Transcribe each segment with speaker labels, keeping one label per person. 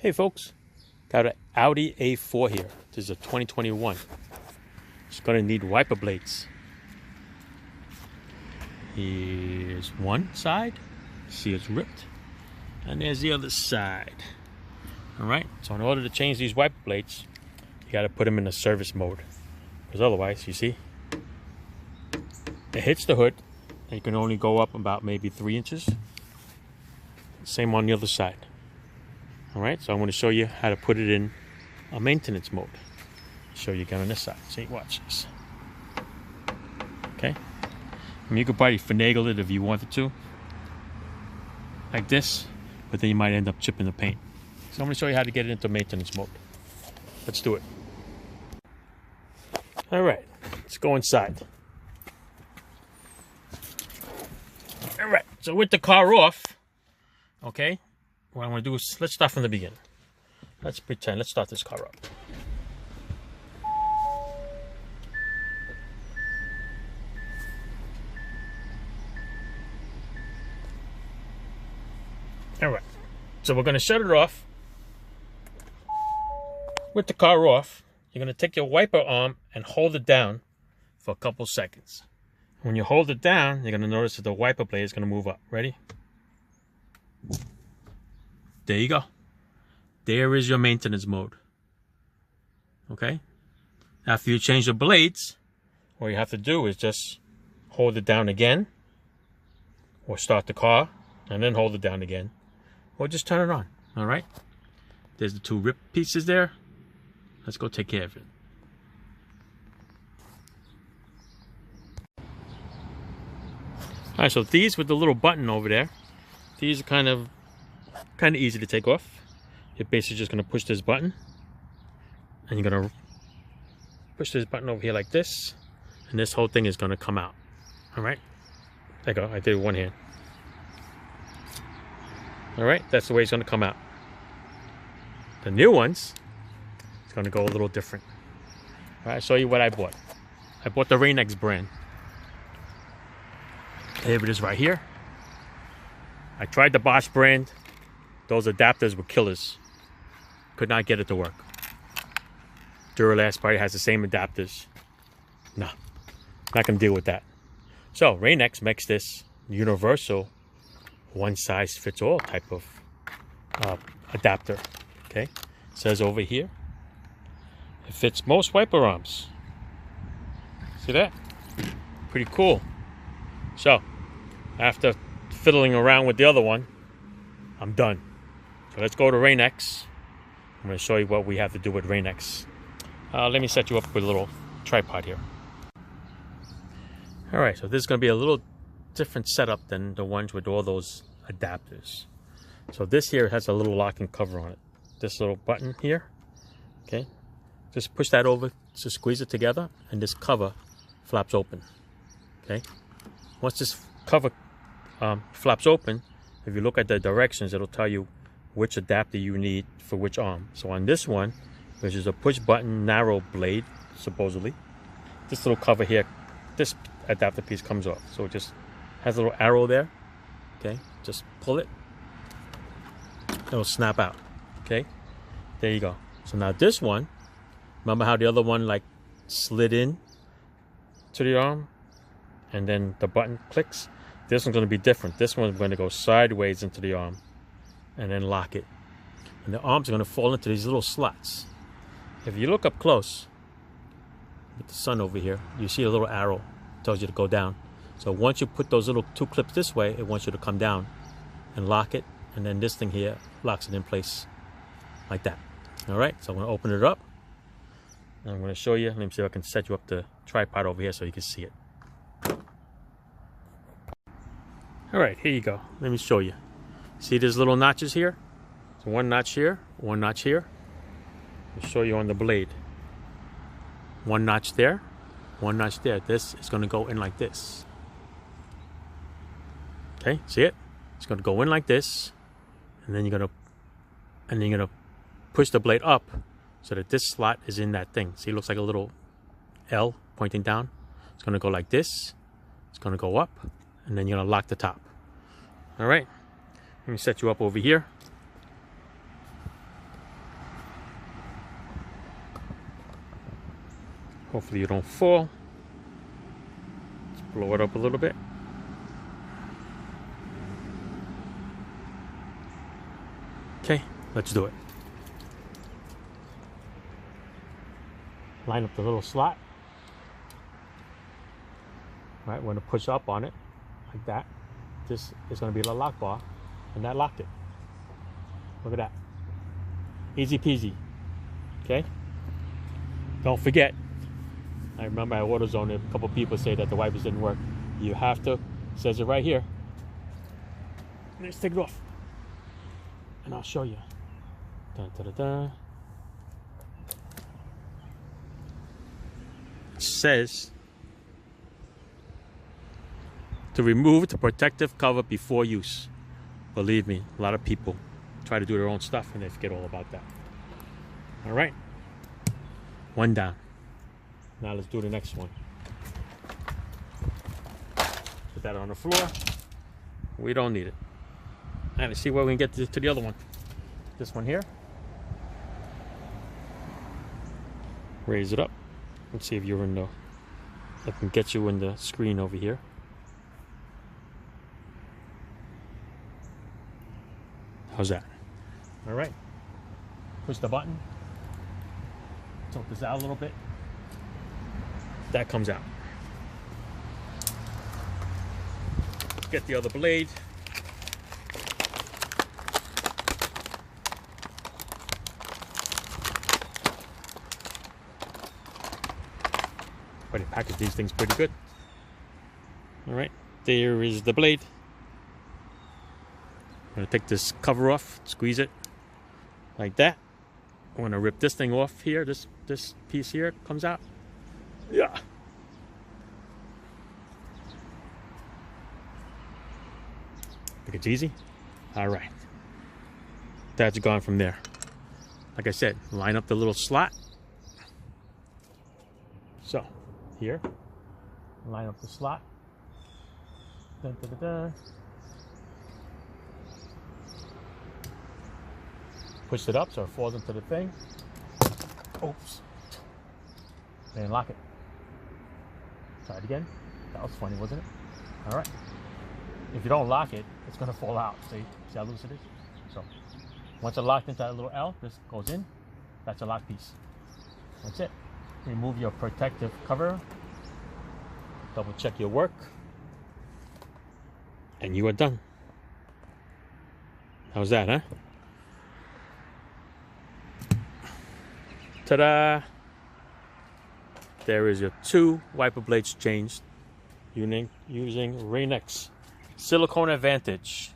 Speaker 1: Hey folks, got an Audi A4 here. This is a 2021. It's going to need wiper blades. Here's one side. See, it's ripped. And there's the other side. Alright, so in order to change these wiper blades, you got to put them in the service mode. Because otherwise, you see, it hits the hood and you can only go up about maybe 3 inches. Same on the other side. Alright, so I'm going to show you how to put it in a maintenance mode. Show you again on this side. See, watch this. Okay. I mean, you could probably finagle it if you wanted to. Like this. But then you might end up chipping the paint. So I'm going to show you how to get it into maintenance mode. Let's do it. Alright, let's go inside. Alright, so with the car off, okay, what I'm going to do is, let's start from the beginning. Let's start this car up. Alright, so we're going to shut it off. With the car off, you're going to take your wiper arm and hold it down for a couple seconds. When you hold it down, you're going to notice that the wiper blade is going to move up. Ready? There you go. There is your maintenance mode. Okay? After you change the blades, what you have to do is just hold it down again, or start the car and then hold it down again, or just turn it on. Alright? There's the 2 rip pieces there. Let's go take care of it. Alright, so these with the little button over there, these are kind of easy to take off. You're basically just going to push this button, and you're going to push this button over here like this, and this whole thing is going to come out. Alright, there you go. I did it with one hand. Alright, that's the way it's going to come out. The new ones, it's going to go a little different. Alright, I'll show you what I bought. I bought the Rain-X brand. Here it is right here. I tried the Bosch brand. Those adapters were killers. Could not get it to work. Duralast probably has the same adapters. No, not going to deal with that. So Rain-X makes this universal, one-size-fits-all type of adapter. Okay, it says over here, it fits most wiper arms. See that? Pretty cool. So, after fiddling around with the other one, I'm done. So let's go to Rain-X. I'm going to show you what we have to do with Rain-X. Let me set you up with a little tripod here. Alright, so this is going to be a little different setup than the ones with all those adapters. So this here has a little locking cover on it. This little button here. Okay. Just push that over to squeeze it together, and this cover flaps open. Okay. Once this cover flaps open, if you look at the directions, it'll tell you which adapter you need for which arm. So on this one, which is a push button narrow blade, supposedly, this little cover here, this adapter piece comes off. So it just has a little arrow there. Okay, just pull it. It'll snap out. Okay, there you go. So now this one, remember how the other one like slid in to the arm and then the button clicks? This one's going to be different. This one's going to go sideways into the arm and then lock it. And the arms are going to fall into these little slots. If you look up close with the sun over here, you see a little arrow. It tells you to go down. So once you put those little 2 clips this way, it wants you to come down and lock it. And then this thing here locks it in place like that. All right, so I'm going to open it up. And I'm going to show you. Let me see if I can set you up the tripod over here so you can see it. All right, here you go. Let me show you. See these little notches here? So one notch here, one notch here. I'll show you on the blade. One notch there, one notch there. This is going to go in like this. Okay, see it? It's going to go in like this, and then you're going to push the blade up so that this slot is in that thing. See, it looks like a little L pointing down. It's going to go like this. It's going to go up, and then you're going to lock the top. All right, let me set you up over here. Hopefully you don't fall. Let's blow it up a little bit. Okay, let's do it. Line up the little slot. Right, we're going to push up on it like that. This is going to be the lock bar, and that locked it. Look at that. Easy peasy. Okay? Don't forget, I remember at AutoZone, a couple people say that the wipers didn't work. You have to, says it right here. Let's take it off. And I'll show you. Dun, dun, dun, dun. It says to remove the protective cover before use. Believe me, a lot of people try to do their own stuff and they forget all about that. All right, one down. Now let's do the next one. Put that on the floor. We don't need it. And let's see where we can get to the other one. This one here. Raise it up. Let's see if you're in the, I can get you in the screen over here. How's that? All right. Push the button. Tilt this out a little bit. That comes out. Get the other blade. But they package these things pretty good. All right, there is the blade. I'm gonna take this cover off, squeeze it like that. I'm gonna rip this thing off here. This piece here comes out. Yeah. Think it's easy? All right. That's gone from there. Like I said, line up the little slot. So, here, line up the slot. Dun, dun, dun, dun. Push it up so it falls into the thing. Oops. And lock it. Try it again. That was funny, wasn't it? All right. If you don't lock it, it's going to fall out. See how loose it is? So once it's locked into that little L, this goes in. That's a lock piece. That's it. Remove your protective cover. Double check your work. And you are done. How's that, huh? Ta-da! There is your 2 wiper blades changed using Rain-X Silicone Advantage.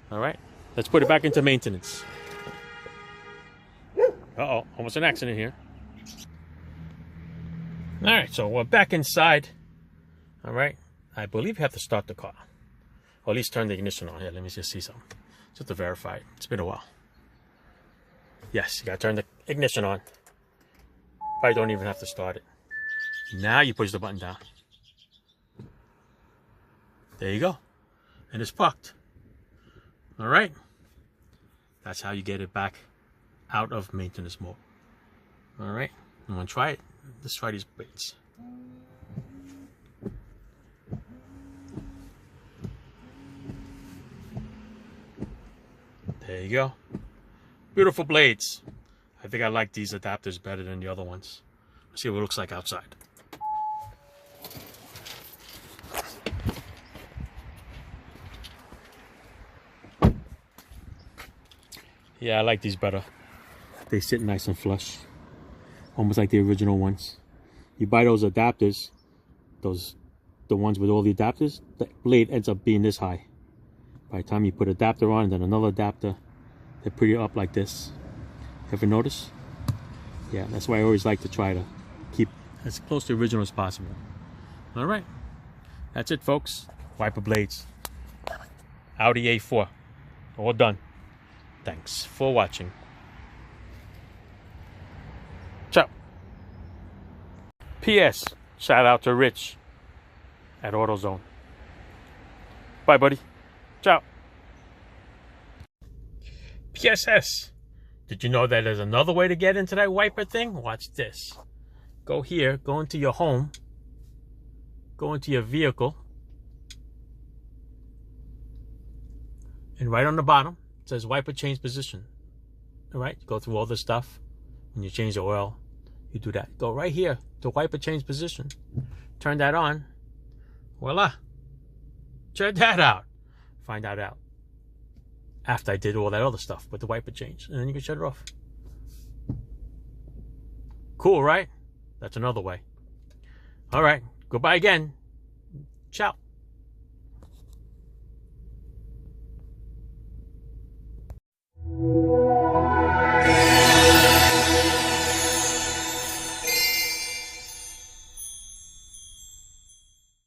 Speaker 1: All right, let's put it back into maintenance. Uh-oh, almost an accident here. All right, so we're back inside. All right, I believe you have to start the car. Or at least turn the ignition on. Here, let me just see something. Just to verify it. It's been a while. Yes, you gotta turn the ignition on. Probably don't even have to start it. Now you push the button down. There you go. And it's parked. All right. That's how you get it back out of maintenance mode. All right. I'm gonna try it. Let's try these blades. There you go. Beautiful blades. I think I like these adapters better than the other ones. Let's see what it looks like outside. Yeah, I like these better. They sit nice and flush. Almost like the original ones. You buy those adapters, the ones with all the adapters, the blade ends up being this high. By the time you put adapter on and then another adapter, they're pretty up like this. Ever notice? Yeah, that's why I always like to try to keep as close to the original as possible. All right, that's it, folks. Wiper blades. Audi A4. All done. Thanks for watching. Ciao. P.S. Shout out to Rich at AutoZone. Bye, buddy. Ciao. PSS. Did you know that there's another way to get into that wiper thing? Watch this. go here, go into your home, go into your vehicle, and right on the bottom it says wiper change position. All right, go through all this stuff. When you change the oil, you do that. Go right here to wiper change position. Turn that on. Voila. Check that out. Find that out after I did all that other stuff with the wiper change, and then you can shut it off. Cool, right? That's another way. All right. Goodbye again. Ciao.